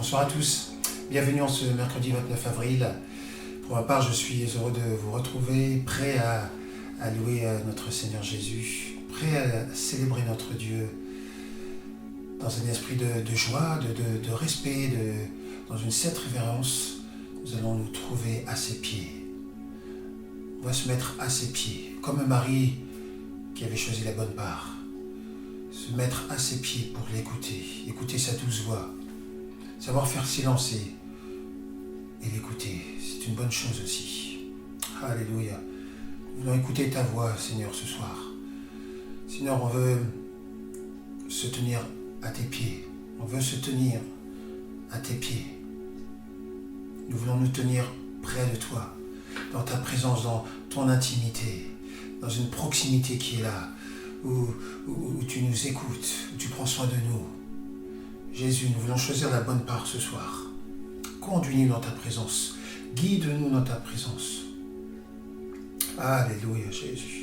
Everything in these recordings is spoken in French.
Bonsoir à tous, bienvenue en ce mercredi 29 avril. Pour ma part, je suis heureux de vous retrouver, prêt à louer notre Seigneur Jésus, prêt à célébrer notre Dieu dans un esprit de joie, de respect, dans une sainte révérence. Nous allons nous trouver à ses pieds. On va se mettre à ses pieds, comme Marie qui avait choisi la bonne part. Se mettre à ses pieds pour l'écouter, écouter sa douce voix, savoir faire silence et l'écouter, c'est une bonne chose aussi. Alléluia. Nous voulons écouter ta voix, Seigneur, ce soir. Seigneur, on veut se tenir à tes pieds. On veut se tenir à tes pieds. Nous voulons nous tenir près de toi, dans ta présence, dans ton intimité, dans une proximité qui est là, où tu nous écoutes, où tu prends soin de nous. Jésus, nous voulons choisir la bonne part ce soir. Conduis-nous dans ta présence. Guide-nous dans ta présence. Alléluia, Jésus.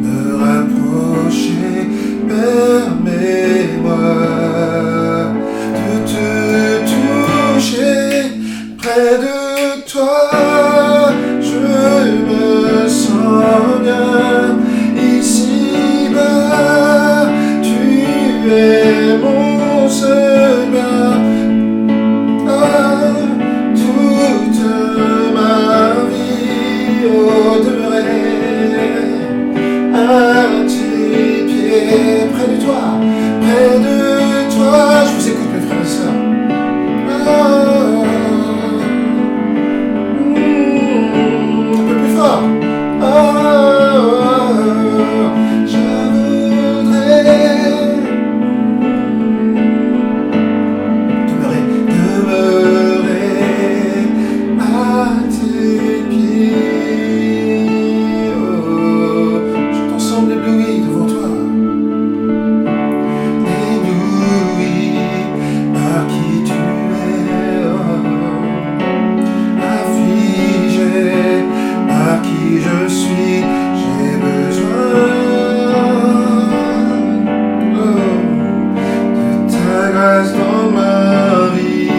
me rapprocher, permets-moi de te toucher près de toi. Je me sens bien ici-bas, tu es mon seul bien. Toute ma vie demeurer à tes pieds, près de toi, près de toi. Je vous écoute mes frères et sœurs. Un peu plus fort. Je voudrais demeurer à tes pieds. Je t'en semble ébloui devant toi, ébloui par qui tu es, affligé par qui je suis. J'ai besoin de ta grâce dans ma vie.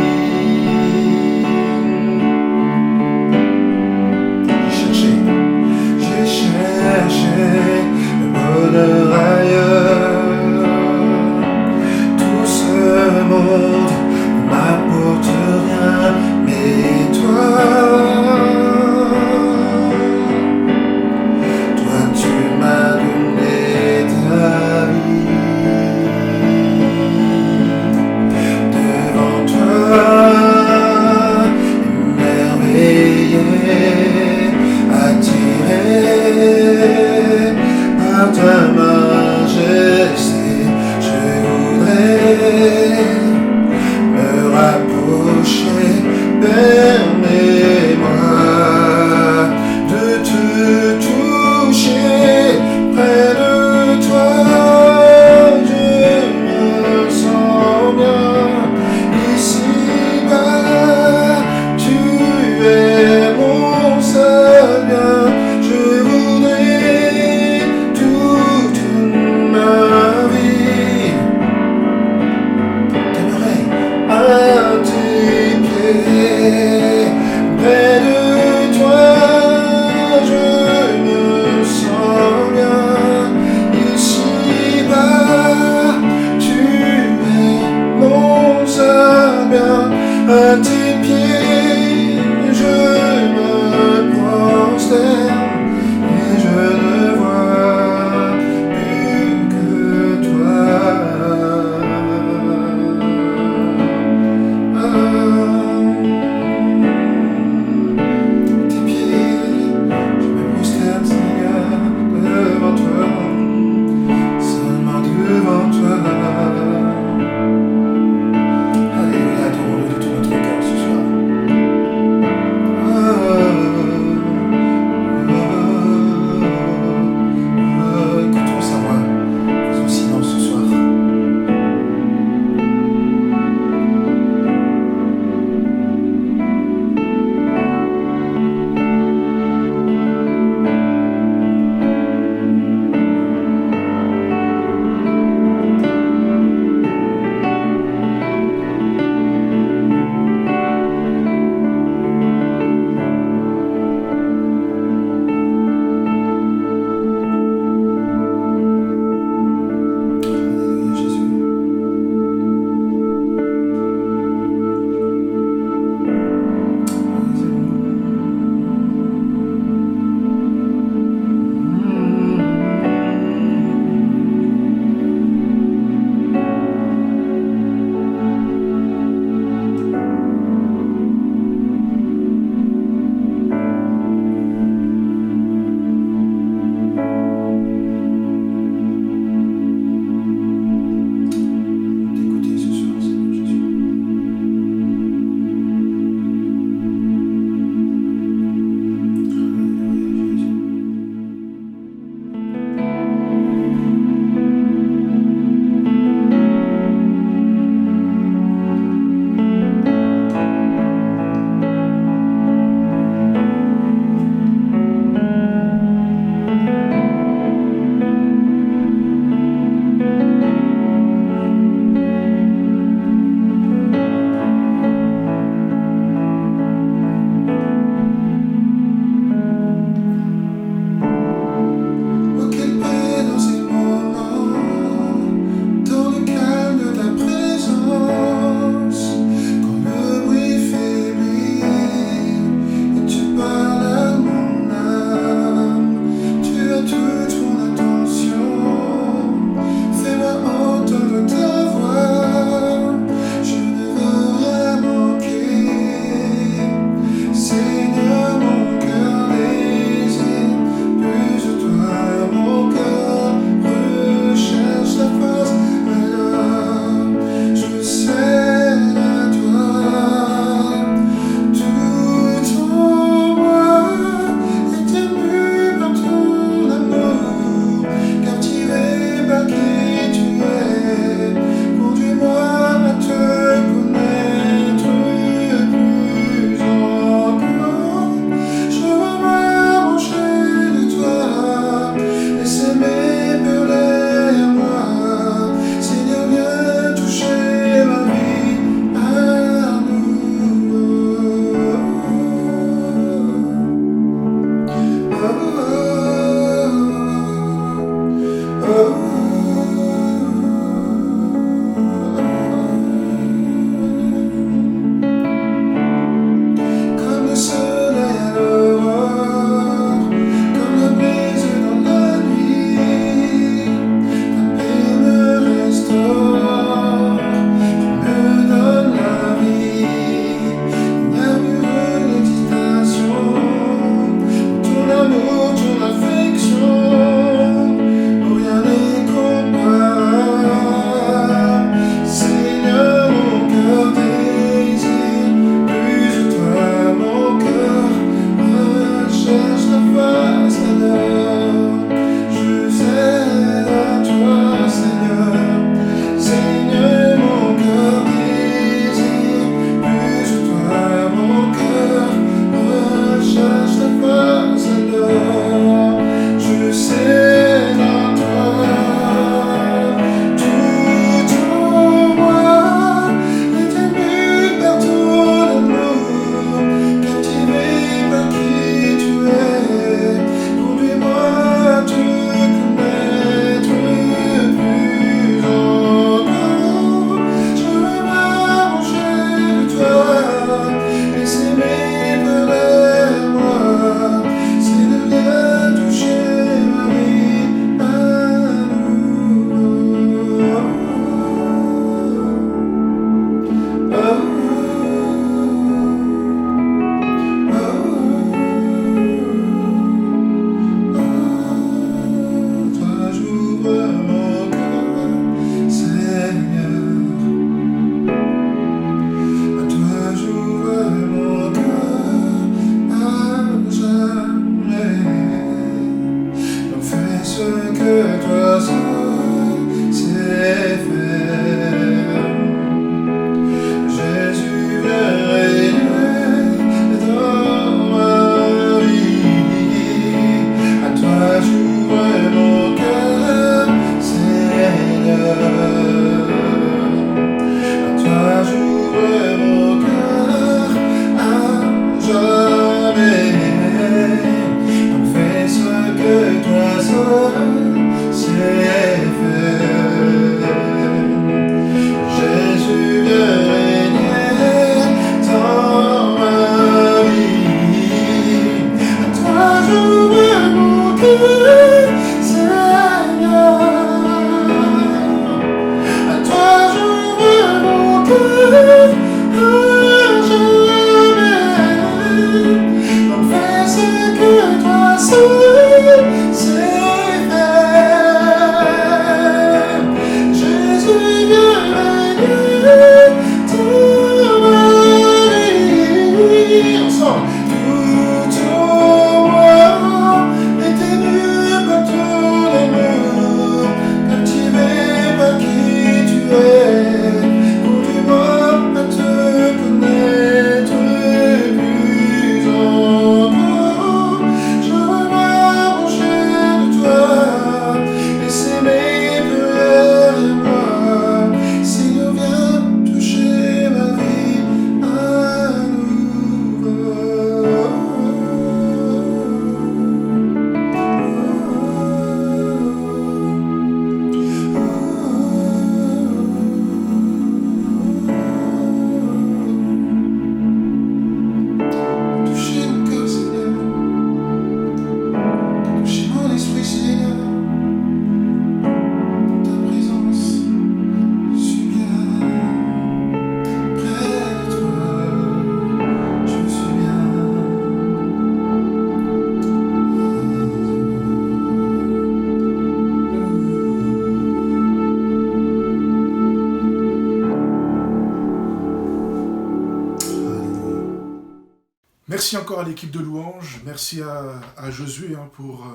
Merci encore à l'équipe de louanges, merci à Josué pour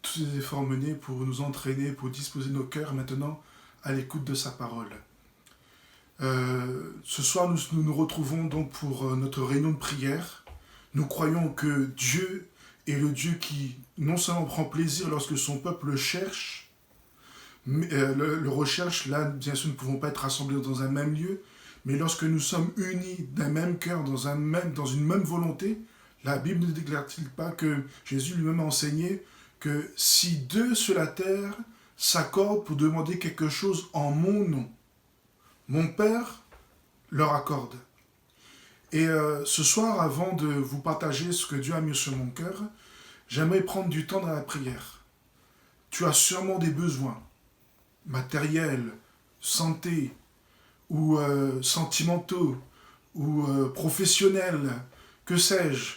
tous les efforts menés, pour nous entraîner, pour disposer nos cœurs maintenant à l'écoute de sa parole. Ce soir, nous nous retrouvons donc pour notre réunion de prière. Nous croyons que Dieu est le Dieu qui non seulement prend plaisir lorsque son peuple le cherche, mais, le recherche, là, bien sûr, nous ne pouvons pas être rassemblés dans un même lieu, mais lorsque nous sommes unis d'un même cœur, dans une même volonté, la Bible ne déclare-t-il pas que Jésus lui-même a enseigné que si deux sur la terre s'accordent pour demander quelque chose en mon nom, mon Père leur accorde. Et ce soir, avant de vous partager ce que Dieu a mis sur mon cœur, j'aimerais prendre du temps dans la prière. Tu as sûrement des besoins matériels, santé, ou sentimentaux, ou professionnels, que sais-je.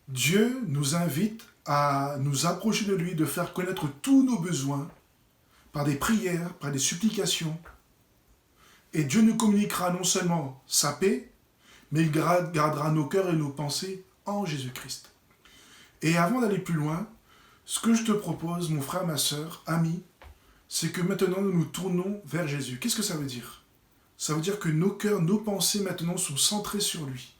Dieu nous invite à nous approcher de lui, de faire connaître tous nos besoins par des prières, par des supplications. Et Dieu nous communiquera non seulement sa paix, mais il gardera nos cœurs et nos pensées en Jésus-Christ. Et avant d'aller plus loin, Ce que je te propose, mon frère, ma sœur, ami, c'est que maintenant nous nous tournons vers Jésus. Qu'est-ce que ça veut dire? Ça veut dire que nos cœurs, nos pensées maintenant sont centrés sur lui.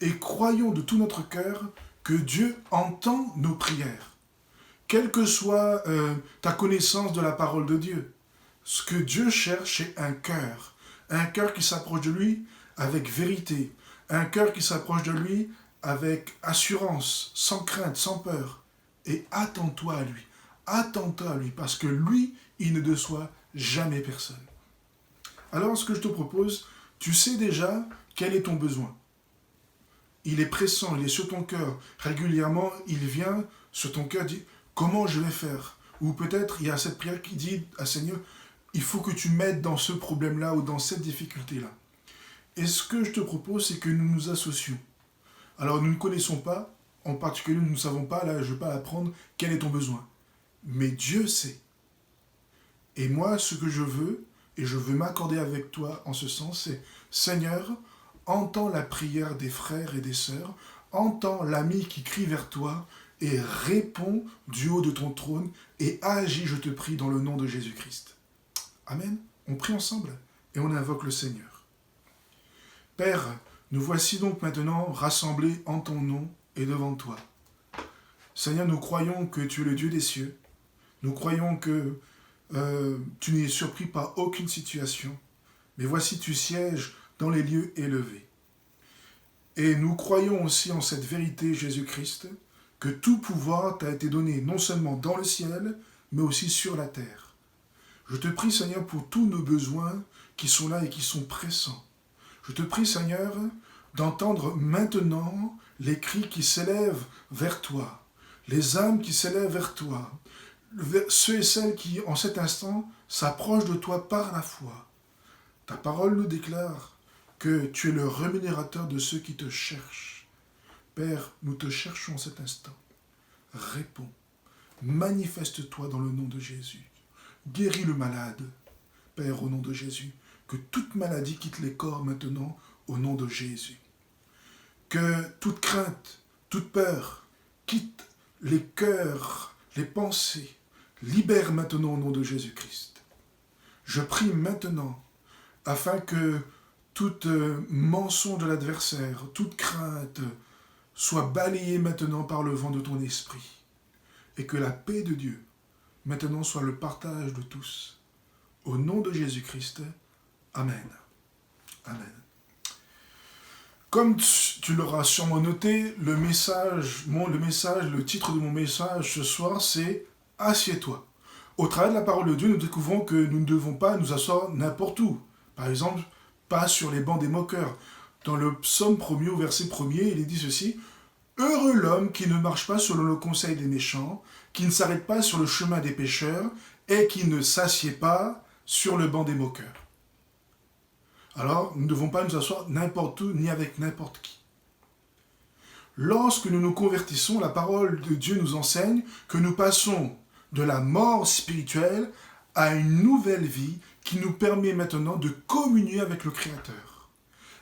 Et croyons de tout notre cœur que Dieu entend nos prières. Quelle que soit ta connaissance de la parole de Dieu, ce que Dieu cherche, c'est un cœur qui s'approche de lui avec vérité, un cœur qui s'approche de lui avec assurance, sans crainte, sans peur. Et attends-toi à lui, parce que lui, il ne déçoit jamais personne. Alors, ce que je te propose, tu sais déjà quel est ton besoin. Il est pressant, il est sur ton cœur. Régulièrement, il vient sur ton cœur, dit comment je vais faire. Ou peut-être il y a cette prière qui dit à Seigneur, il faut que tu m'aides dans ce problème-là ou dans cette difficulté-là. Et ce que je te propose, c'est que nous nous associons. Alors, nous ne connaissons pas, en particulier, nous ne savons pas, là, je ne vais pas apprendre quel est ton besoin. Mais Dieu sait. Et moi, ce que je veux, et je veux m'accorder avec toi en ce sens, c'est Seigneur, entends la prière des frères et des sœurs, entends l'ami qui crie vers toi, et réponds du haut de ton trône, et agis, je te prie, dans le nom de Jésus-Christ. Amen. On prie ensemble, et on invoque le Seigneur. Père, nous voici donc maintenant rassemblés en ton nom et devant toi. Seigneur, nous croyons que tu es le Dieu des cieux. Nous croyons que tu n'es surpris par aucune situation. Mais voici, tu sièges dans les lieux élevés. Et nous croyons aussi en cette vérité, Jésus-Christ, que tout pouvoir t'a été donné non seulement dans le ciel, mais aussi sur la terre. Je te prie, Seigneur, pour tous nos besoins qui sont là et qui sont pressants. Je te prie, Seigneur, d'entendre maintenant les cris qui s'élèvent vers toi, les âmes qui s'élèvent vers toi, ceux et celles qui, en cet instant, s'approchent de toi par la foi. Ta parole nous déclare que tu es le rémunérateur de ceux qui te cherchent. Père, nous te cherchons en cet instant. Réponds. Manifeste-toi dans le nom de Jésus. Guéris le malade, Père, au nom de Jésus. Que toute maladie quitte les corps maintenant, au nom de Jésus. Que toute crainte, toute peur, quitte les cœurs, les pensées. Libère maintenant au nom de Jésus-Christ. Je prie maintenant afin que toute mensonge de l'adversaire, toute crainte soit balayée maintenant par le vent de ton esprit. Et que la paix de Dieu maintenant soit le partage de tous. Au nom de Jésus-Christ, Amen. Amen. Comme tu l'auras sûrement noté, le titre de mon message ce soir, c'est « Assieds-toi ». Au travers de la parole de Dieu, nous découvrons que nous ne devons pas nous asseoir n'importe où. Par exemple, pas sur les bancs des moqueurs. Dans le psaume 1er, au verset 1er, il est dit ceci « Heureux l'homme qui ne marche pas selon le conseil des méchants, qui ne s'arrête pas sur le chemin des pécheurs, et qui ne s'assied pas sur le banc des moqueurs. » Alors, nous ne devons pas nous asseoir n'importe où, ni avec n'importe qui. Lorsque nous nous convertissons, la parole de Dieu nous enseigne que nous passons de la mort spirituelle à une nouvelle vie qui nous permet maintenant de communier avec le Créateur.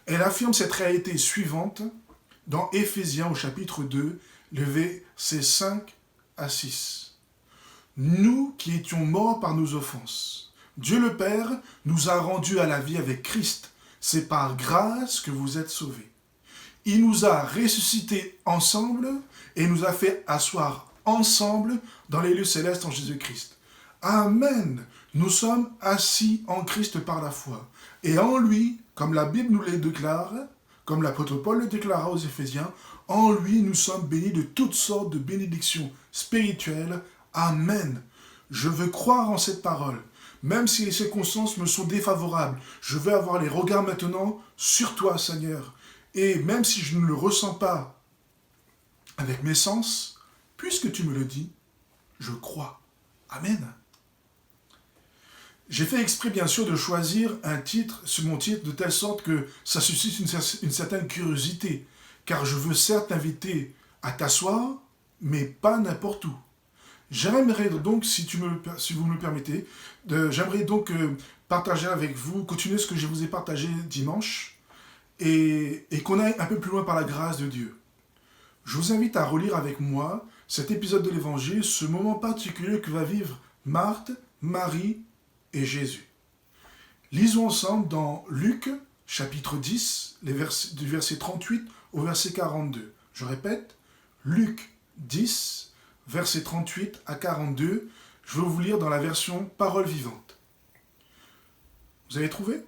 Elle affirme cette réalité suivante dans Éphésiens au chapitre 2, les versets 5 à 6. Nous qui étions morts par nos offenses, Dieu le Père nous a rendus à la vie avec Christ. C'est par grâce que vous êtes sauvés. Il nous a ressuscités ensemble et nous a fait asseoir ensemble dans les lieux célestes en Jésus-Christ. Amen. Nous sommes assis en Christ par la foi. Et en lui, comme la Bible nous le déclare, comme l'apôtre Paul le déclara aux Éphésiens, en lui nous sommes bénis de toutes sortes de bénédictions spirituelles. Amen. Je veux croire en cette parole. Même si les circonstances me sont défavorables, je veux avoir les regards maintenant sur toi, Seigneur. Et même si je ne le ressens pas avec mes sens, puisque tu me le dis, je crois. Amen. J'ai fait exprès, bien sûr, de choisir un titre sur mon titre de telle sorte que ça suscite une certaine curiosité, car je veux certes t'inviter à t'asseoir, mais pas n'importe où. J'aimerais donc, si vous me le permettez, j'aimerais donc partager avec vous, continuer ce que je vous ai partagé dimanche, et qu'on aille un peu plus loin par la grâce de Dieu. Je vous invite à relire avec moi cet épisode de l'Évangile, ce moment particulier que va vivre Marthe, Marie et Jésus. Lisons ensemble dans Luc, chapitre 10, du verset 38 au verset 42. Je répète, Luc 10, verset 38 à 42. Je vais vous lire dans la version Parole vivante. Vous avez trouvé ?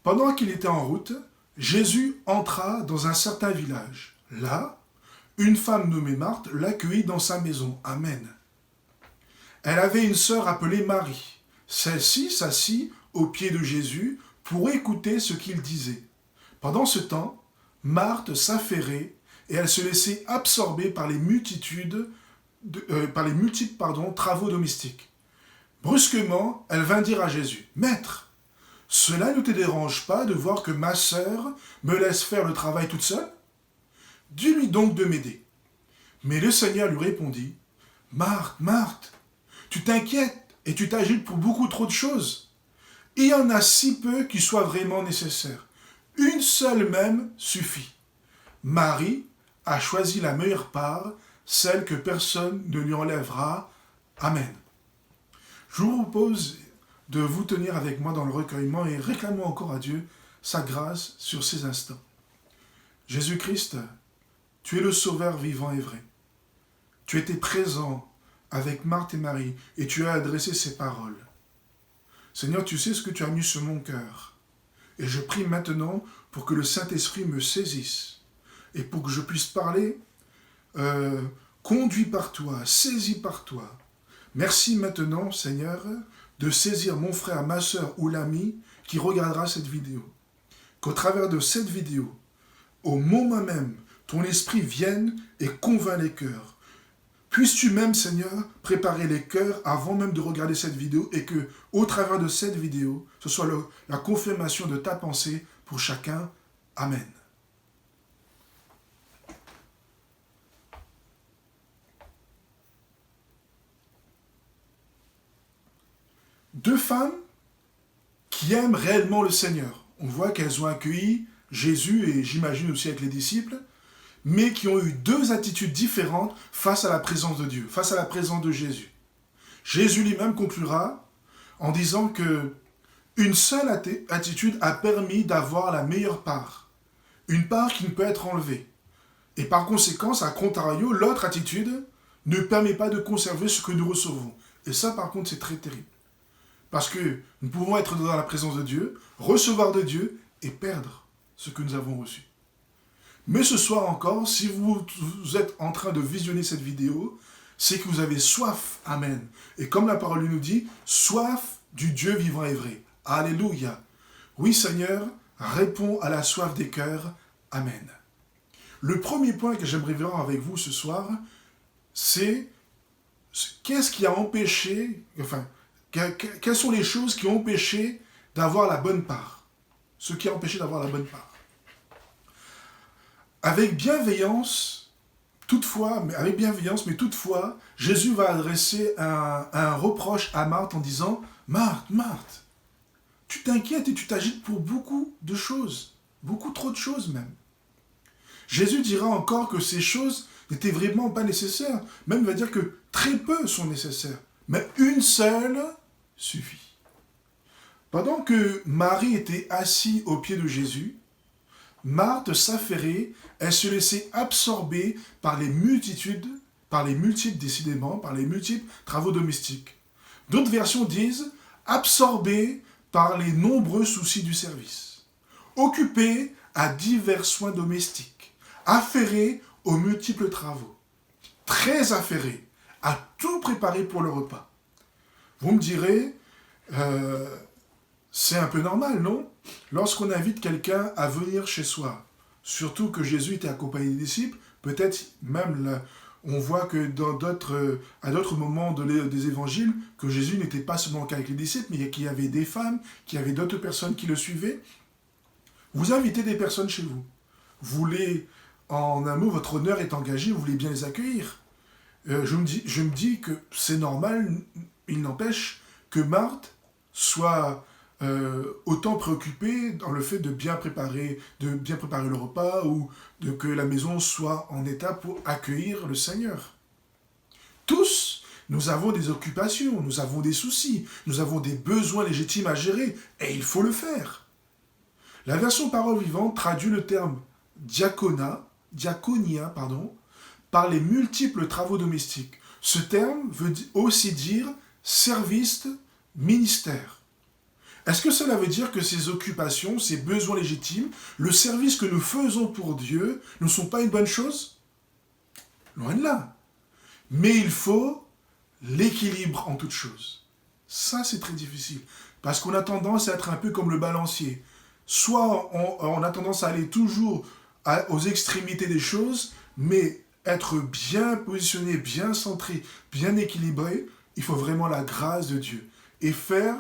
Pendant qu'il était en route, Jésus entra dans un certain village. Là, une femme nommée Marthe l'accueillit dans sa maison. Amen. Elle avait une sœur appelée Marie. Celle-ci s'assit aux pieds de Jésus pour écouter ce qu'il disait. Pendant ce temps, Marthe s'affairait et elle se laissait absorber par les multiples travaux domestiques. Brusquement, elle vint dire à Jésus, « Maître, cela ne te dérange pas de voir que ma sœur me laisse faire le travail toute seule ? Dis-lui donc de m'aider. » Mais le Seigneur lui répondit, « Marthe, Marthe, tu t'inquiètes et tu t'agites pour beaucoup trop de choses. Il y en a si peu qui soient vraiment nécessaires. Une seule même suffit. Marie a choisi la meilleure part, celle que personne ne lui enlèvera. Amen. » Je vous propose de vous tenir avec moi dans le recueillement et réclamons encore à Dieu sa grâce sur ces instants. Jésus-Christ, tu es le Sauveur vivant et vrai. Tu étais présent avec Marthe et Marie et tu as adressé ces paroles. Seigneur, tu sais ce que tu as mis sur mon cœur. Et je prie maintenant pour que le Saint-Esprit me saisisse et pour que je puisse parler conduit par toi, saisi par toi. Merci maintenant, Seigneur, de saisir mon frère, ma sœur ou l'ami qui regardera cette vidéo. Qu'au travers de cette vidéo, au moment même, ton esprit vienne et convainc les cœurs. Puisses-tu même, Seigneur, préparer les cœurs avant même de regarder cette vidéo et que, au travers de cette vidéo, ce soit la confirmation de ta pensée pour chacun. Amen. Deux femmes qui aiment réellement le Seigneur. On voit qu'elles ont accueilli Jésus et j'imagine aussi avec les disciples, mais qui ont eu deux attitudes différentes face à la présence de Dieu, face à la présence de Jésus. Jésus lui-même conclura en disant que une seule attitude a permis d'avoir la meilleure part, une part qui ne peut être enlevée. Et par conséquent, à contrario, l'autre attitude ne permet pas de conserver ce que nous recevons. Et ça, par contre, c'est très terrible. Parce que nous pouvons être dans la présence de Dieu, recevoir de Dieu et perdre ce que nous avons reçu. Mais ce soir encore, si vous êtes en train de visionner cette vidéo, c'est que vous avez soif. Amen. Et comme la parole nous dit, soif du Dieu vivant et vrai. Alléluia. Oui, Seigneur, réponds à la soif des cœurs. Amen. Le premier point que j'aimerais voir avec vous ce soir, c'est qu'est-ce qui a empêché, quelles sont les choses qui ont empêché d'avoir la bonne part? Ce qui a empêché d'avoir la bonne part. Avec bienveillance, mais toutefois, Jésus va adresser un reproche à Marthe en disant « Marthe, Marthe, tu t'inquiètes et tu t'agites pour beaucoup de choses, beaucoup trop de choses même. » Jésus dira encore que ces choses n'étaient vraiment pas nécessaires. Même il va dire que très peu sont nécessaires. Mais une seule suffit. Pendant que Marie était assise aux pieds de Jésus, Marthe s'affairait, elle se laissait absorber par les multiples travaux domestiques. D'autres versions disent absorbée par les nombreux soucis du service, occupée à divers soins domestiques, affairée aux multiples travaux, très affairée à tout préparer pour le repas. Vous me direz, c'est un peu normal, non ? Lorsqu'on invite quelqu'un à venir chez soi, surtout que Jésus était accompagné des disciples, peut-être même là, on voit que à d'autres moments des évangiles, que Jésus n'était pas seulement qu'avec les disciples, mais qu'il y avait des femmes, qu'il y avait d'autres personnes qui le suivaient. Vous invitez des personnes chez vous. Vous voulez, en un mot, votre honneur est engagé, vous voulez bien les accueillir. Je me dis que c'est normal, il n'empêche que Marthe soit autant préoccupée dans le fait de bien préparer le repas ou que la maison soit en état pour accueillir le Seigneur. Tous, nous avons des occupations, nous avons des soucis, nous avons des besoins légitimes à gérer, et il faut le faire. La version parole vivante traduit le terme diaconia, par les multiples travaux domestiques. Ce terme veut aussi dire service, ministère. Est-ce que cela veut dire que ces occupations, ces besoins légitimes, le service que nous faisons pour Dieu ne sont pas une bonne chose? Loin de là. Mais il faut l'équilibre en toute chose. Ça, c'est très difficile. Parce qu'on a tendance à être un peu comme le balancier. Soit on a tendance à aller toujours aux extrémités des choses, mais être bien positionné, bien centré, bien équilibré, il faut vraiment la grâce de Dieu. Et faire,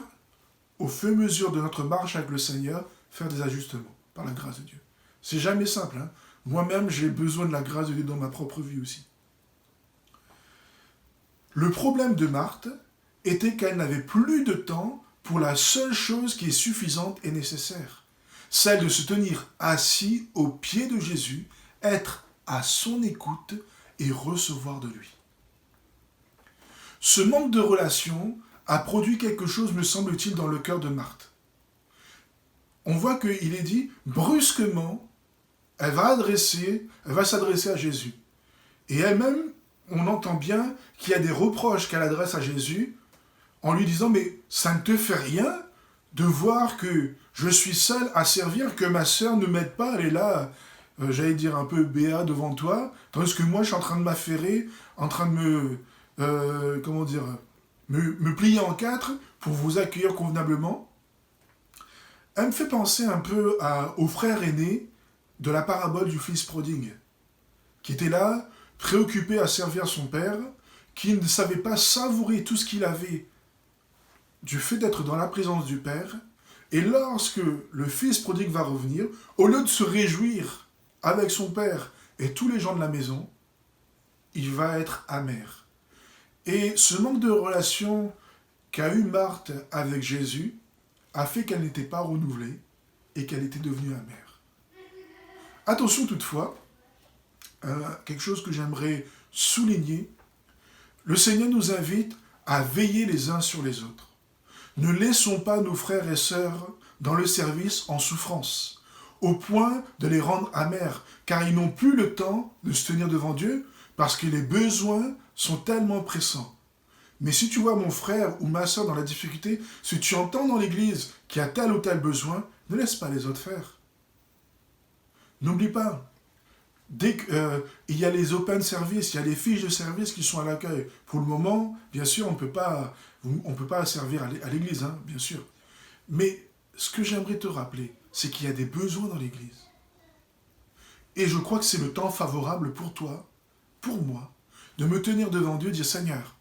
au fur et à mesure de notre marche avec le Seigneur, faire des ajustements par la grâce de Dieu. C'est jamais simple. Hein. Moi-même, j'ai besoin de la grâce de Dieu dans ma propre vie aussi. Le problème de Marthe était qu'elle n'avait plus de temps pour la seule chose qui est suffisante et nécessaire. Celle de se tenir assis aux pieds de Jésus, être à son écoute et recevoir de lui. Ce manque de relation a produit quelque chose, me semble-t-il, dans le cœur de Marthe. On voit qu'il est dit, brusquement, elle va s'adresser à Jésus. Et elle-même, on entend bien qu'il y a des reproches qu'elle adresse à Jésus en lui disant, mais ça ne te fait rien de voir que je suis seul à servir, que ma sœur ne m'aide pas, elle est là, j'allais dire un peu béat devant toi, tandis que moi je suis en train de m'affairer, en train de me plier en quatre pour vous accueillir convenablement. Elle me fait penser un peu au frère aîné de la parabole du fils prodigue, qui était là, préoccupé à servir son père, qui ne savait pas savourer tout ce qu'il avait du fait d'être dans la présence du père, et lorsque le fils prodigue va revenir, au lieu de se réjouir avec son père et tous les gens de la maison, il va être amer. Et ce manque de relation qu'a eu Marthe avec Jésus a fait qu'elle n'était pas renouvelée et qu'elle était devenue amère. Attention toutefois, quelque chose que j'aimerais souligner, le Seigneur nous invite à veiller les uns sur les autres. Ne laissons pas nos frères et sœurs dans le service en souffrance, au point de les rendre amers, car ils n'ont plus le temps de se tenir devant Dieu, parce que les besoins sont tellement pressants. Mais si tu vois mon frère ou ma sœur dans la difficulté, si tu entends dans l'église qu'il y a tel ou tel besoin, ne laisse pas les autres faire. N'oublie pas, dès qu'il y a les open service, il y a les fiches de service qui sont à l'accueil. Pour le moment, bien sûr, on ne peut pas servir à l'église, hein, bien sûr. Mais ce que j'aimerais te rappeler, c'est qu'il y a des besoins dans l'église. Et je crois que c'est le temps favorable pour toi, pour moi, de me tenir devant Dieu et dire, Seigneur,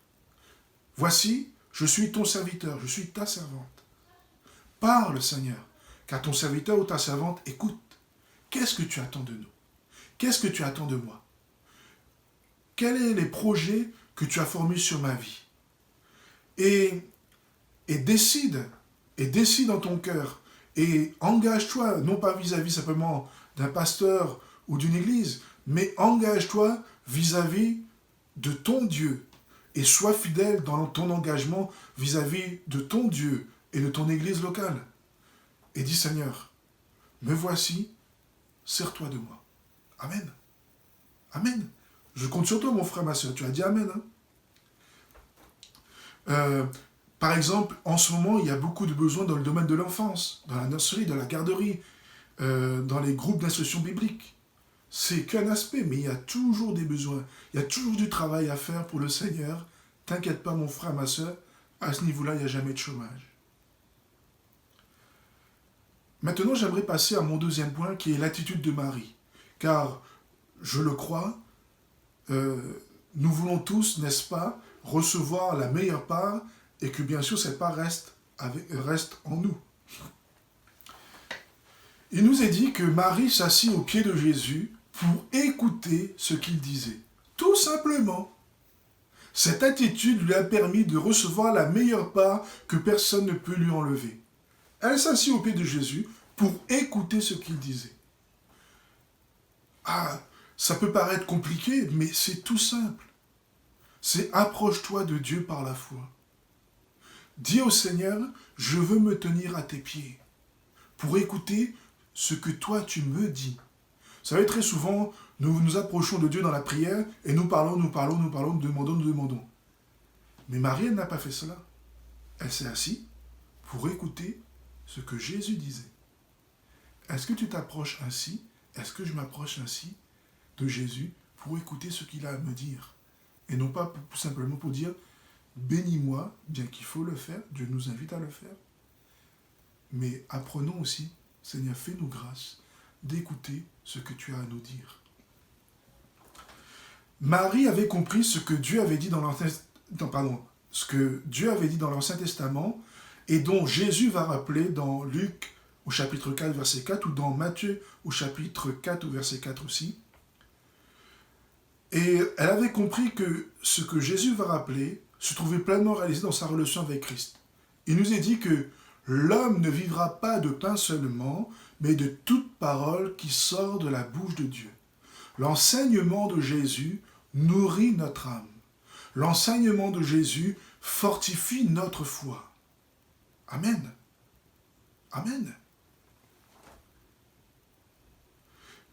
voici, je suis ton serviteur, je suis ta servante. Parle, Seigneur, car ton serviteur ou ta servante écoute. Qu'est-ce que tu attends de nous? Qu'est-ce que tu attends de moi? Quels sont les projets que tu as formés sur ma vie? Et décide dans ton cœur, et engage-toi, non pas vis-à-vis simplement d'un pasteur ou d'une église, mais engage-toi vis-à-vis de ton Dieu, et sois fidèle dans ton engagement vis-à-vis de ton Dieu et de ton église locale. Et dis, Seigneur, me voici, sers-toi de moi. Amen. Amen. Je compte sur toi, mon frère, ma soeur. Tu as dit Amen. Hein? Par exemple, en ce moment, il y a beaucoup de besoins dans le domaine de l'enfance, dans la nurserie, dans la garderie, dans les groupes d'instruction biblique. C'est qu'un aspect, mais il y a toujours des besoins. Il y a toujours du travail à faire pour le Seigneur. T'inquiète pas, mon frère, ma soeur. À ce niveau-là, il n'y a jamais de chômage. Maintenant, j'aimerais passer à mon deuxième point, qui est l'attitude de Marie. Car, je le crois, nous voulons tous, n'est-ce pas, recevoir la meilleure part et que bien sûr cette part reste en nous. Il nous est dit que Marie s'assit aux pieds de Jésus pour écouter ce qu'il disait. Tout simplement. Cette attitude lui a permis de recevoir la meilleure part que personne ne peut lui enlever. Elle s'assit aux pieds de Jésus pour écouter ce qu'il disait. Ah, ça peut paraître compliqué, mais c'est tout simple. c'est approche-toi de Dieu par la foi. Dis au Seigneur, je veux me tenir à tes pieds pour écouter ce que toi tu me dis. Vous savez, très souvent, nous nous approchons de Dieu dans la prière et nous parlons, nous demandons, nous demandons. Mais Marie, elle n'a pas fait cela. Elle s'est assise pour écouter ce que Jésus disait. Est-ce que tu t'approches ainsi? Est-ce que je m'approche ainsi de Jésus pour écouter ce qu'il a à me dire? Et non pas simplement pour dire, bénis-moi, bien qu'il faut le faire, Dieu nous invite à le faire. Mais apprenons aussi, Seigneur, fais-nous grâce d'écouter ce que tu as à nous dire. Marie avait compris ce que Dieu avait dit dans l'Ancien Testament et dont Jésus va rappeler dans Luc au chapitre 4, verset 4 ou dans Matthieu au chapitre 4 au verset 4 aussi. Et elle avait compris que ce que Jésus va rappeler se trouvait pleinement réalisé dans sa relation avec Christ. Il nous est dit que l'homme ne vivra pas de pain seulement, mais de toute parole qui sort de la bouche de Dieu. L'enseignement de Jésus nourrit notre âme. L'enseignement de Jésus fortifie notre foi. Amen. Amen.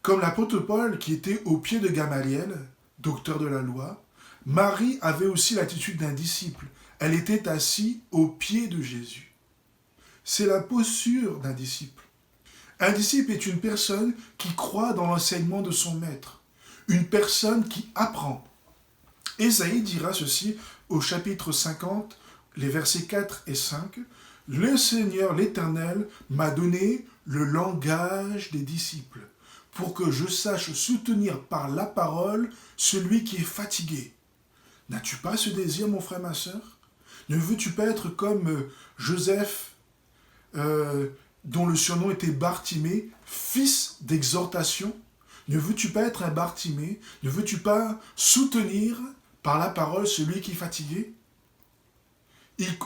Comme l'apôtre Paul qui était au pied de Gamaliel, docteur de la loi, Marie avait aussi l'attitude d'un disciple. Elle était assise au pied de Jésus. C'est la posture d'un disciple. Un disciple est une personne qui croit dans l'enseignement de son maître. Une personne qui apprend. Ésaïe dira ceci au chapitre 50, les versets 4 et 5. « Le Seigneur, l'Éternel, m'a donné le langage des disciples, pour que je sache soutenir par la parole celui qui est fatigué. » N'as-tu pas ce désir, mon frère, ma sœur? Ne veux-tu pas être comme Joseph, dont le surnom était Bartimée, fils d'exhortation? Ne veux-tu pas être un Bartimée? Ne veux-tu pas soutenir par la parole celui qui est fatigué?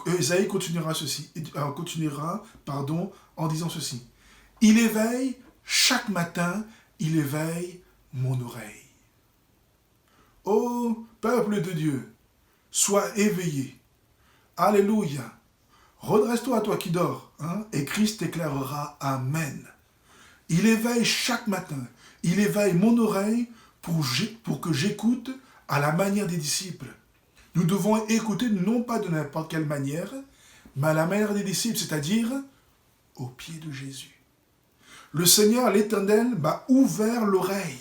Ésaïe continuera en disant ceci. Il éveille, chaque matin, il éveille mon oreille. Ô peuple de Dieu, sois éveillé. Alléluia. Redresse-toi, toi qui dors, et Christ t'éclairera. Amen. Il éveille chaque matin. Il éveille mon oreille pour que j'écoute à la manière des disciples. Nous devons écouter non pas de n'importe quelle manière, mais à la manière des disciples, c'est-à-dire au pied de Jésus. Le Seigneur, l'Éternel, m'a ouvert l'oreille.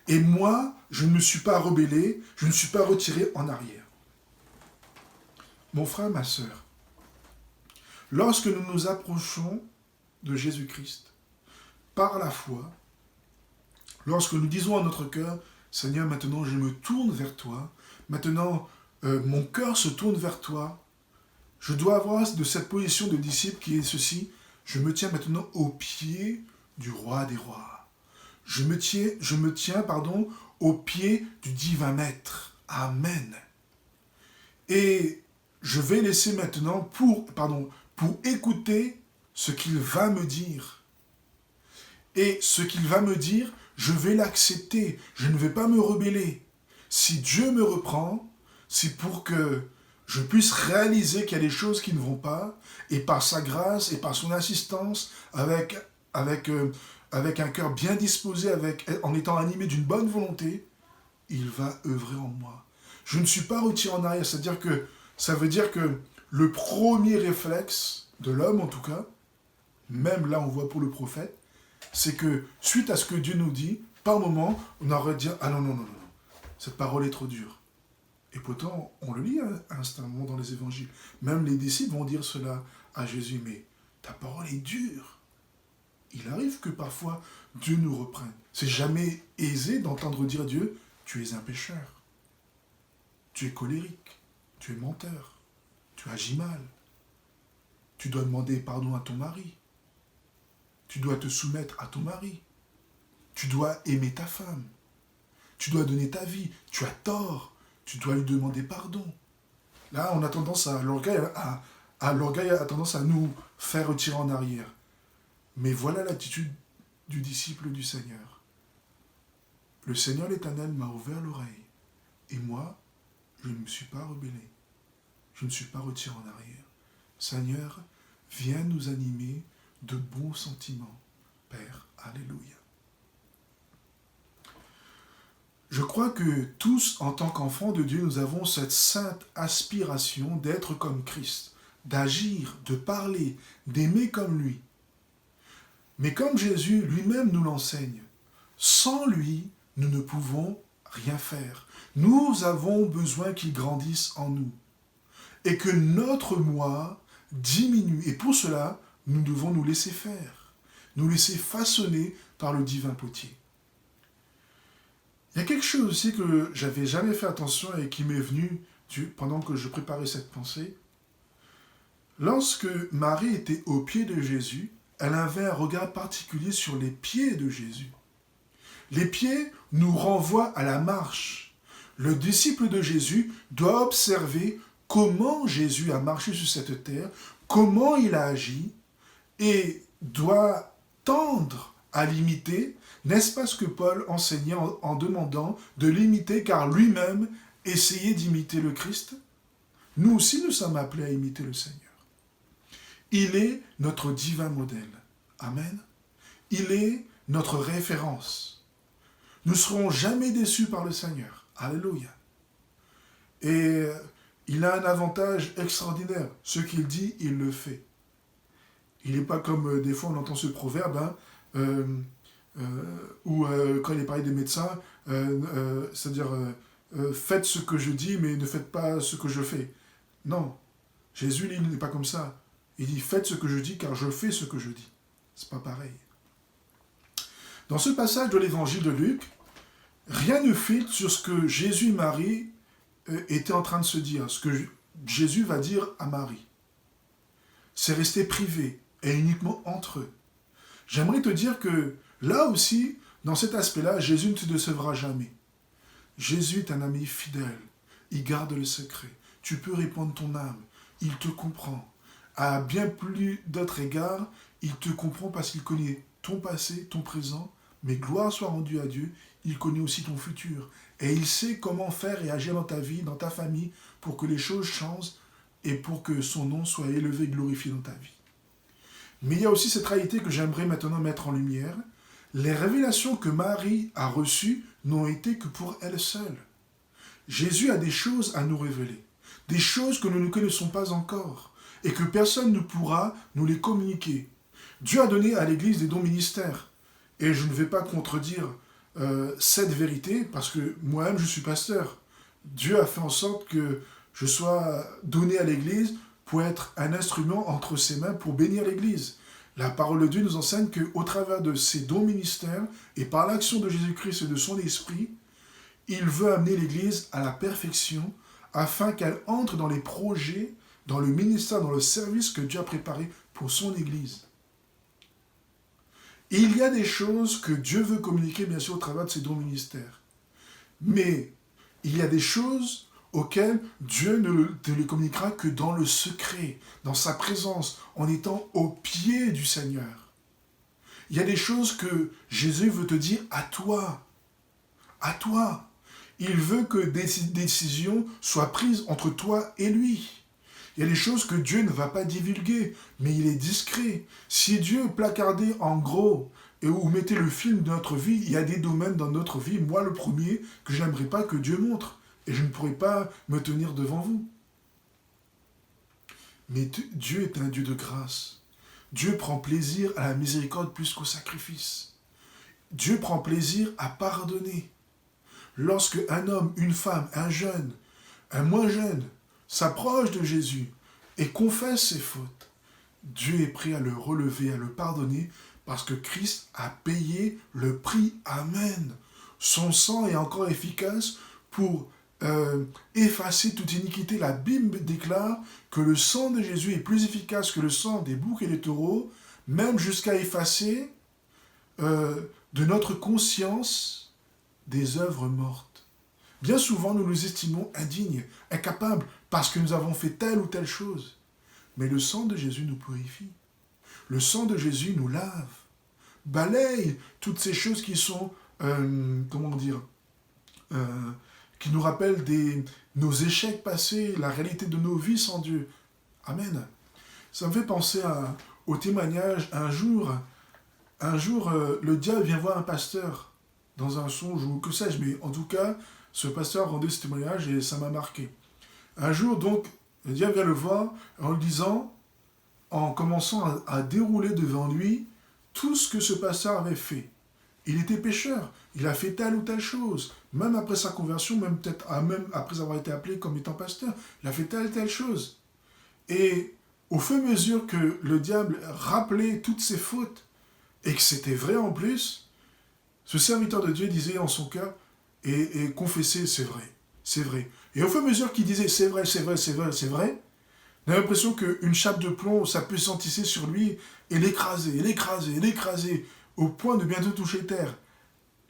Et moi, je ne me suis pas rebellé, je ne suis pas retiré en arrière. Mon frère, ma sœur, lorsque nous nous approchons de Jésus-Christ, par la foi, lorsque nous disons à notre cœur, Seigneur, maintenant je me tourne vers toi, maintenant mon cœur se tourne vers toi, je dois avoir de cette position de disciple qui est ceci, je me tiens maintenant au pied du roi des rois. Je me tiens, au pied du divin maître. Amen. Et je vais laisser maintenant pour écouter ce qu'il va me dire. Et ce qu'il va me dire, je vais l'accepter. Je ne vais pas me rebeller. Si Dieu me reprend, c'est pour que je puisse réaliser qu'il y a des choses qui ne vont pas, et par sa grâce et par son assistance, avec un cœur bien disposé, en étant animé d'une bonne volonté, il va œuvrer en moi. Je ne suis pas retiré en arrière, ça veut dire que le premier réflexe de l'homme, en tout cas, même là on voit pour le prophète, c'est que suite à ce que Dieu nous dit, par moment, on aurait dit « Ah non, cette parole est trop dure ». Et pourtant, on le lit instamment dans les évangiles. Même les disciples vont dire cela à Jésus, mais ta parole est dure. Il arrive que parfois Dieu nous reprenne. C'est jamais aisé d'entendre dire Dieu, tu es un pécheur, tu es colérique, tu es menteur, tu agis mal, tu dois demander pardon à ton mari, tu dois te soumettre à ton mari, tu dois aimer ta femme, tu dois donner ta vie, tu as tort, tu dois lui demander pardon. Là, on a tendance l'orgueil a tendance à nous faire retirer en arrière. Mais voilà l'attitude du disciple du Seigneur. Le Seigneur l'Éternel m'a ouvert l'oreille. Et moi, je ne me suis pas rebellé. Je ne suis pas retiré en arrière. Seigneur, viens nous animer de bons sentiments. Père, alléluia. Je crois que tous, en tant qu'enfants de Dieu, nous avons cette sainte aspiration d'être comme Christ, d'agir, de parler, d'aimer comme lui. Mais comme Jésus lui-même nous l'enseigne, sans lui, nous ne pouvons rien faire. Nous avons besoin qu'il grandisse en nous et que notre moi diminue. Et pour cela, nous devons nous laisser faire, nous laisser façonner par le divin potier. Il y a quelque chose aussi que j'avais jamais fait attention et qui m'est venu pendant que je préparais cette pensée. Lorsque Marie était aux pieds de Jésus, elle avait un regard particulier sur les pieds de Jésus. Les pieds nous renvoient à la marche. Le disciple de Jésus doit observer comment Jésus a marché sur cette terre, comment il a agi, et doit tendre à l'imiter. N'est-ce pas ce que Paul enseignait en demandant de l'imiter car lui-même essayait d'imiter le Christ? Nous aussi, nous sommes appelés à imiter le Seigneur. Il est notre divin modèle. Amen. Il est notre référence. Nous ne serons jamais déçus par le Seigneur. Alléluia. Et il a un avantage extraordinaire. Ce qu'il dit, il le fait. Il n'est pas comme des fois on entend ce proverbe, où quand il est parlé des médecins, c'est-à-dire faites ce que je dis, mais ne faites pas ce que je fais. Non, Jésus, il n'est pas comme ça. Il dit faites ce que je dis, car je fais ce que je dis. C'est pas pareil. Dans ce passage de l'évangile de Luc, rien ne filtre sur ce que Jésus et Marie étaient en train de se dire, ce que Jésus va dire à Marie. C'est resté privé et uniquement entre eux. J'aimerais te dire que là aussi, dans cet aspect-là, Jésus ne te décevra jamais. Jésus est un ami fidèle. Il garde le secret. Tu peux répandre ton âme. Il te comprend. À bien plus d'autres égards, il te comprend parce qu'il connaît ton passé, ton présent, mais gloire soit rendue à Dieu, il connaît aussi ton futur. Et il sait comment faire et agir dans ta vie, dans ta famille, pour que les choses changent et pour que son nom soit élevé et glorifié dans ta vie. Mais il y a aussi cette réalité que j'aimerais maintenant mettre en lumière. Les révélations que Marie a reçues n'ont été que pour elle seule. Jésus a des choses à nous révéler, des choses que nous ne connaissons pas encore et que personne ne pourra nous les communiquer. Dieu a donné à l'Église des dons ministères et je ne vais pas contredire cette vérité parce que moi-même je suis pasteur. Dieu a fait en sorte que je sois donné à l'Église pour être un instrument entre ses mains pour bénir l'Église. La parole de Dieu nous enseigne qu'au travers de ses dons ministères et par l'action de Jésus-Christ et de son Esprit, il veut amener l'Église à la perfection afin qu'elle entre dans les projets, dans le ministère, dans le service que Dieu a préparé pour son Église. Et il y a des choses que Dieu veut communiquer, bien sûr, au travers de ses dons ministères. Mais il y a des choses auxquelles Dieu ne te les communiquera que dans le secret, dans sa présence, en étant au pied du Seigneur. Il y a des choses que Jésus veut te dire à toi. À toi. Il veut que des décisions soient prises entre toi et lui. Il y a des choses que Dieu ne va pas divulguer, mais il est discret. Si Dieu placardait en gros ou mettait le film de notre vie, il y a des domaines dans notre vie, moi le premier, que je n'aimerais pas que Dieu montre. Et je ne pourrais pas me tenir devant vous. Mais Dieu est un Dieu de grâce. Dieu prend plaisir à la miséricorde plus qu'au sacrifice. Dieu prend plaisir à pardonner. Lorsque un homme, une femme, un jeune, un moins jeune, s'approche de Jésus et confesse ses fautes, Dieu est prêt à le relever, à le pardonner, parce que Christ a payé le prix. Amen. Son sang est encore efficace pour effacer toute iniquité. La Bible déclare que le sang de Jésus est plus efficace que le sang des boucs et des taureaux, même jusqu'à effacer de notre conscience des œuvres mortes. Bien souvent, nous nous estimons indignes, incapables, parce que nous avons fait telle ou telle chose. Mais le sang de Jésus nous purifie. Le sang de Jésus nous lave, balaye toutes ces choses qui sont, qui nous rappelle nos échecs passés, la réalité de nos vies sans Dieu. Amen. Ça me fait penser au témoignage. Un jour, le diable vient voir un pasteur dans un songe ou que sais-je, mais en tout cas, ce pasteur rendait ce témoignage et ça m'a marqué. Un jour, donc, le diable vient le voir en lui disant, en commençant à dérouler devant lui tout ce que ce pasteur avait fait. Il était pécheur, il a fait telle ou telle chose, même après sa conversion, même après avoir été appelé comme étant pasteur, il a fait telle ou telle chose. Et au fur et à mesure que le diable rappelait toutes ses fautes, et que c'était vrai en plus, ce serviteur de Dieu disait en son cœur, et confessait, c'est vrai, c'est vrai. Et au fur et à mesure qu'il disait, c'est vrai, c'est vrai, c'est vrai, c'est vrai, on a l'impression qu'une chape de plomb s'appesantissait sur lui, et l'écraser, au point de bientôt toucher terre.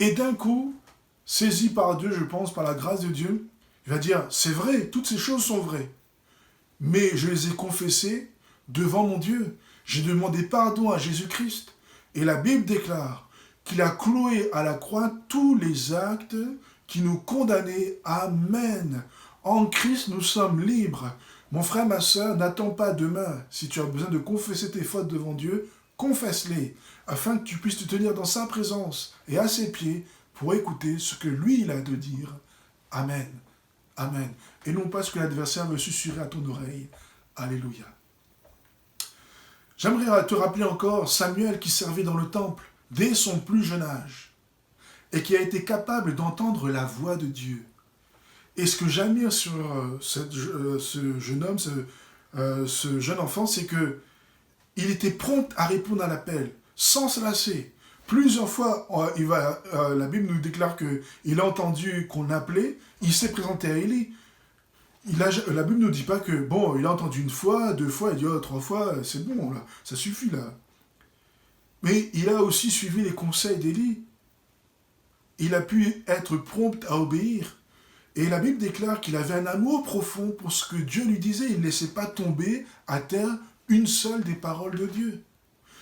Et d'un coup, saisi par Dieu, je pense, par la grâce de Dieu, il va dire, c'est vrai, toutes ces choses sont vraies. Mais je les ai confessées devant mon Dieu. J'ai demandé pardon à Jésus-Christ. Et la Bible déclare qu'il a cloué à la croix tous les actes qui nous condamnaient. Amen. En Christ, nous sommes libres. Mon frère, ma sœur, n'attends pas demain. Si tu as besoin de confesser tes fautes devant Dieu, confesse-les, afin que tu puisses te tenir dans sa présence et à ses pieds pour écouter ce que lui, il a de dire. Amen. Amen. Et non pas ce que l'adversaire veut susurrer à ton oreille. Alléluia. J'aimerais te rappeler encore Samuel qui servait dans le temple dès son plus jeune âge et qui a été capable d'entendre la voix de Dieu. Et ce que j'admire sur ce jeune homme, ce jeune enfant, c'est que il était prompt à répondre à l'appel, sans se lasser. Plusieurs fois, la Bible nous déclare qu'il a entendu qu'on l'appelait, il s'est présenté à Élie. La Bible ne nous dit pas que, bon, il a entendu une fois, deux fois, il dit, oh, trois fois, c'est bon, là, ça suffit, là. Mais il a aussi suivi les conseils d'Élie. Il a pu être prompt à obéir. Et la Bible déclare qu'il avait un amour profond pour ce que Dieu lui disait. Il ne laissait pas tomber à terre une seule des paroles de Dieu.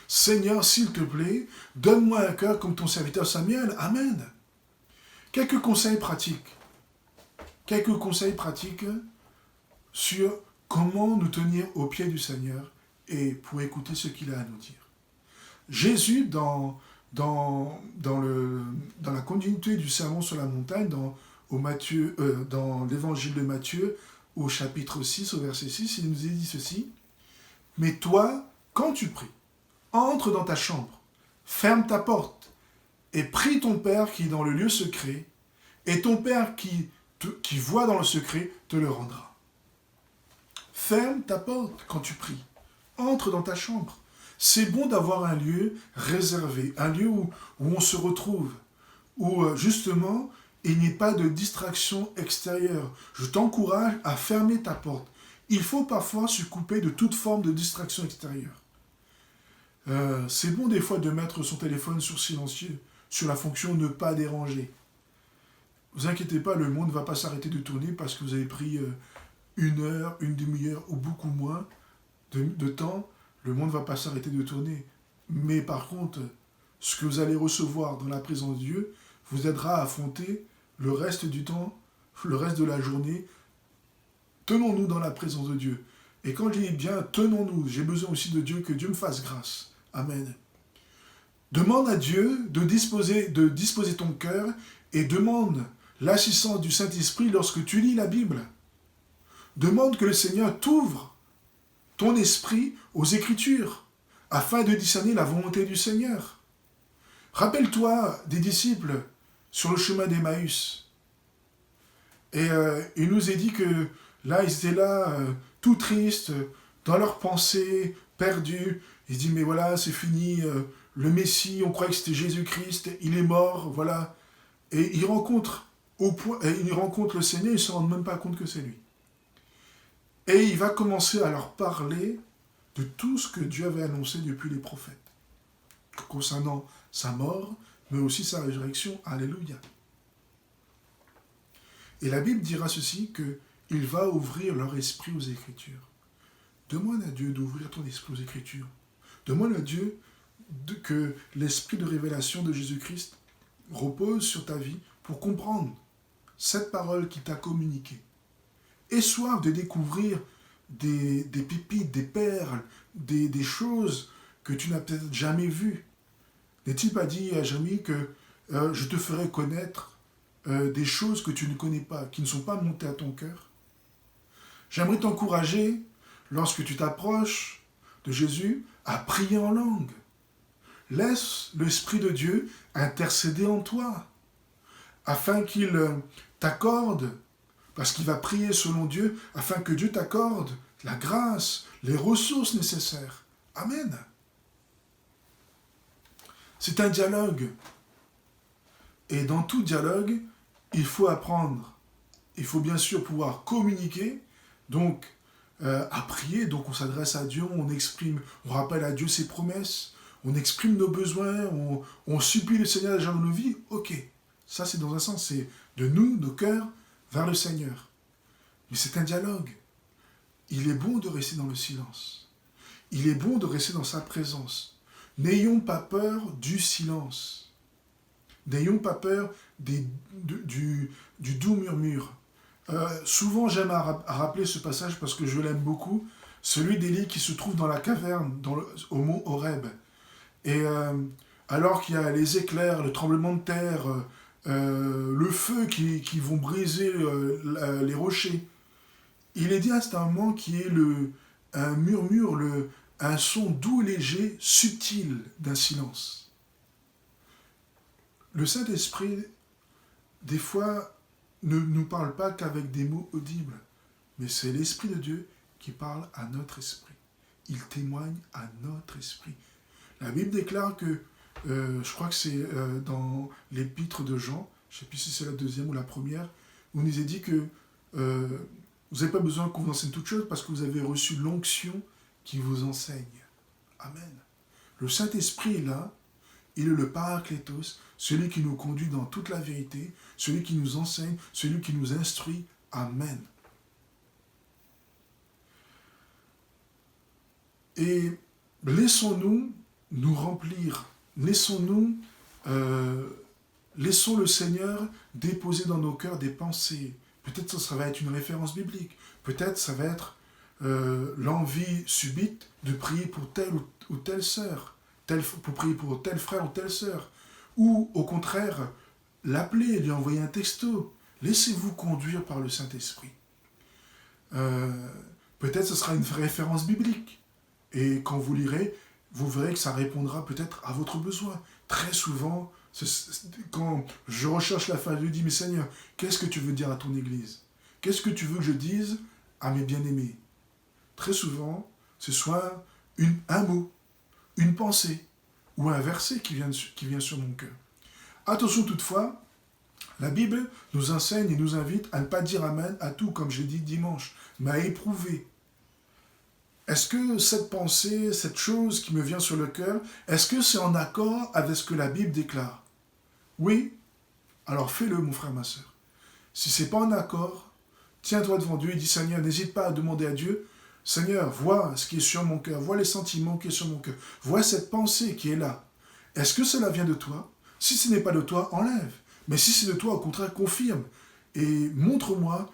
Seigneur, s'il te plaît, donne-moi un cœur comme ton serviteur Samuel. Amen. Quelques conseils pratiques sur comment nous tenir au pied du Seigneur et pour écouter ce qu'il a à nous dire. Jésus, dans la continuité du sermon sur la montagne, dans l'évangile de Matthieu, au chapitre 6, au verset 6, il nous est dit ceci. « Mais toi, quand tu pries, entre dans ta chambre, ferme ta porte, et prie ton Père qui est dans le lieu secret, et ton Père qui voit dans le secret te le rendra. » Ferme ta porte quand tu pries. Entre dans ta chambre. C'est bon d'avoir un lieu réservé, un lieu où on se retrouve, où justement il n'y ait pas de distraction extérieure. Je t'encourage à fermer ta porte. Il faut parfois se couper de toute forme de distraction extérieure. C'est bon des fois de mettre son téléphone sur silencieux, sur la fonction ne pas déranger. Ne vous inquiétez pas, le monde ne va pas s'arrêter de tourner parce que vous avez pris une heure, une demi-heure ou beaucoup moins de temps. Le monde ne va pas s'arrêter de tourner. Mais par contre, ce que vous allez recevoir dans la présence de Dieu vous aidera à affronter le reste du temps, le reste de la journée. Tenons-nous dans la présence de Dieu. Et quand je dis bien, tenons-nous, j'ai besoin aussi de Dieu, que Dieu me fasse grâce. Amen. Demande à Dieu de disposer ton cœur et demande l'assistance du Saint-Esprit lorsque tu lis la Bible. Demande que le Seigneur t'ouvre ton esprit aux Écritures, afin de discerner la volonté du Seigneur. Rappelle-toi des disciples sur le chemin d'Emmaüs. Et il nous est dit que là, ils étaient là, tout tristes, dans leurs pensées, perdus. Ils se disent, mais voilà, c'est fini, le Messie, on croyait que c'était Jésus-Christ, il est mort, voilà. Et ils rencontrent le Seigneur, ils ne se rendent même pas compte que c'est lui. Et il va commencer à leur parler de tout ce que Dieu avait annoncé depuis les prophètes, concernant sa mort, mais aussi sa résurrection. Alléluia. Et la Bible dira ceci, qu'il va ouvrir leur esprit aux Écritures. Demande à Dieu d'ouvrir ton esprit aux Écritures. Demande à Dieu que l'esprit de révélation de Jésus-Christ repose sur ta vie pour comprendre cette parole qui t'a communiquée. Aie soif de découvrir des pépites, des perles, des choses que tu n'as peut-être jamais vues. N'est-il pas dit à Jérémie que je te ferai connaître des choses que tu ne connais pas, qui ne sont pas montées à ton cœur? J'aimerais t'encourager, lorsque tu t'approches de Jésus, à prier en langue. Laisse l'Esprit de Dieu intercéder en toi, afin qu'il t'accorde, parce qu'il va prier selon Dieu, afin que Dieu t'accorde la grâce, les ressources nécessaires. Amen. C'est un dialogue. Et dans tout dialogue, il faut apprendre. Il faut bien sûr pouvoir communiquer, donc à prier, donc on s'adresse à Dieu, on rappelle à Dieu ses promesses, on exprime nos besoins, on supplie le Seigneur d'agir dans nos vies. Ok, ça c'est dans un sens, c'est de nous, nos cœurs, vers le Seigneur. Mais c'est un dialogue. Il est bon de rester dans le silence. Il est bon de rester dans sa présence. N'ayons pas peur du silence. N'ayons pas peur du doux murmure. Souvent, j'aime à rappeler ce passage parce que je l'aime beaucoup, celui d'Élie qui se trouve dans la caverne au mont Horeb. Et alors qu'il y a les éclairs, le tremblement de terre, le feu qui vont briser les rochers, il est dit à cet moment qu'il y ait un murmure, un son doux, léger, subtil d'un silence. Le Saint-Esprit, des fois, ne nous parle pas qu'avec des mots audibles, mais c'est l'Esprit de Dieu qui parle à notre esprit. Il témoigne à notre esprit. La Bible déclare que, je crois que c'est dans l'épître de Jean, je ne sais plus si c'est la deuxième ou la première, où il nous est dit que vous n'avez pas besoin qu'on vous enseigne toute chose parce que vous avez reçu l'onction qui vous enseigne. Amen. Le Saint-Esprit est là, il est le Paraclétos, celui qui nous conduit dans toute la vérité, celui qui nous enseigne, celui qui nous instruit. Amen. Et laissons-nous nous remplir, laissons le Seigneur déposer dans nos cœurs des pensées. Peut-être ça va être une référence biblique, peut-être ça va être l'envie subite de prier pour telle ou telle sœur, pour prier pour tel frère ou telle sœur, ou au contraire, l'appeler, lui envoyer un texto. Laissez-vous conduire par le Saint-Esprit. Peut-être ce sera une référence biblique, et quand vous lirez, vous verrez que ça répondra peut-être à votre besoin. Très souvent, quand je recherche la fin, je lui dis, mais Seigneur, qu'est-ce que tu veux dire à ton Église? Qu'est-ce que tu veux que je dise à mes bien-aimés? Très souvent, c'est soit un mot, une pensée, ou un verset qui vient sur mon cœur. Attention toutefois, la Bible nous enseigne et nous invite à ne pas dire amen à tout, comme j'ai dit dimanche, mais à éprouver. Est-ce que cette pensée, cette chose qui me vient sur le cœur, est-ce que c'est en accord avec ce que la Bible déclare? Oui? Alors fais-le, mon frère, ma soeur. Si ce n'est pas en accord, tiens-toi devant Dieu et dis, Seigneur, n'hésite pas à demander à Dieu, Seigneur, vois ce qui est sur mon cœur, vois les sentiments qui sont sur mon cœur, vois cette pensée qui est là. Est-ce que cela vient de toi? Si ce n'est pas de toi, enlève. Mais si c'est de toi, au contraire, confirme. Et montre-moi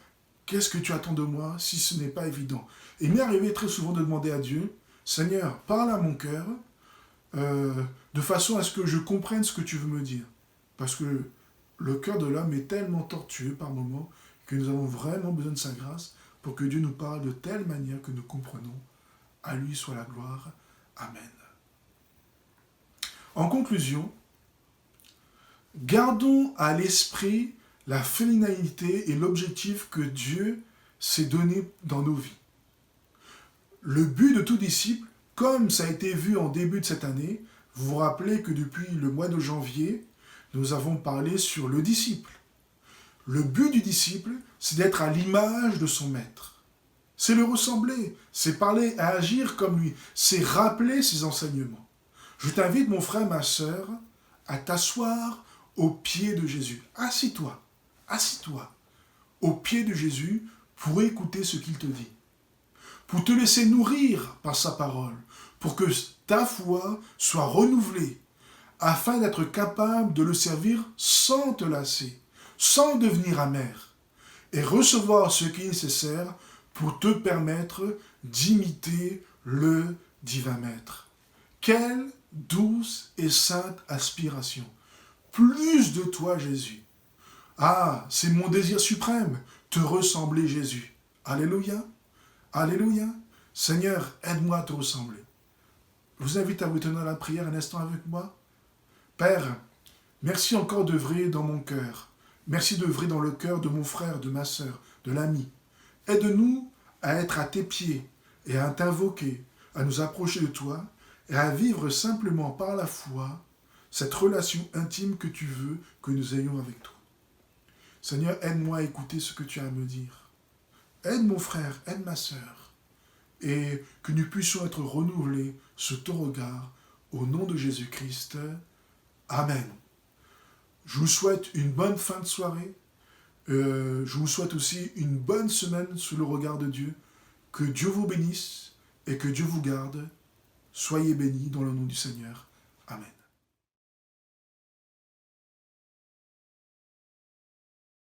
qu'est-ce que tu attends de moi si ce n'est pas évident. Et il m'est arrivé très souvent de demander à Dieu, Seigneur, parle à mon cœur, de façon à ce que je comprenne ce que tu veux me dire. Parce que le cœur de l'homme est tellement tortueux par moments que nous avons vraiment besoin de sa grâce pour que Dieu nous parle de telle manière que nous comprenons. À lui soit la gloire. Amen. En conclusion, gardons à l'esprit la finalité et l'objectif que Dieu s'est donné dans nos vies. Le but de tout disciple, comme ça a été vu en début de cette année, vous vous rappelez que depuis le mois de janvier, nous avons parlé sur le disciple. Le but du disciple, c'est d'être à l'image de son maître. C'est le ressembler, c'est parler et agir comme lui, c'est rappeler ses enseignements. Je t'invite, mon frère, ma sœur, à t'asseoir au pied de Jésus. Assis-toi au pied de Jésus pour écouter ce qu'il te dit, pour te laisser nourrir par sa parole, pour que ta foi soit renouvelée, afin d'être capable de le servir sans te lasser, sans devenir amer, et recevoir ce qui est nécessaire pour te permettre d'imiter le divin Maître. Quelle douce et sainte aspiration! Plus de toi, Jésus. Ah, c'est mon désir suprême, te ressembler, Jésus. Alléluia, alléluia. Seigneur, aide-moi à te ressembler. Je vous invite à vous tenir à la prière un instant avec moi. Père, merci encore d'œuvrer dans mon cœur. Merci d'œuvrer dans le cœur de mon frère, de ma sœur, de l'ami. Aide-nous à être à tes pieds et à t'invoquer, à nous approcher de toi et à vivre simplement par la foi cette relation intime que tu veux que nous ayons avec toi. Seigneur, aide-moi à écouter ce que tu as à me dire. Aide mon frère, aide ma sœur, et que nous puissions être renouvelés sur ton regard au nom de Jésus-Christ. Amen. Je vous souhaite une bonne fin de soirée. Je vous souhaite aussi une bonne semaine sous le regard de Dieu. Que Dieu vous bénisse et que Dieu vous garde. Soyez bénis dans le nom du Seigneur. Amen.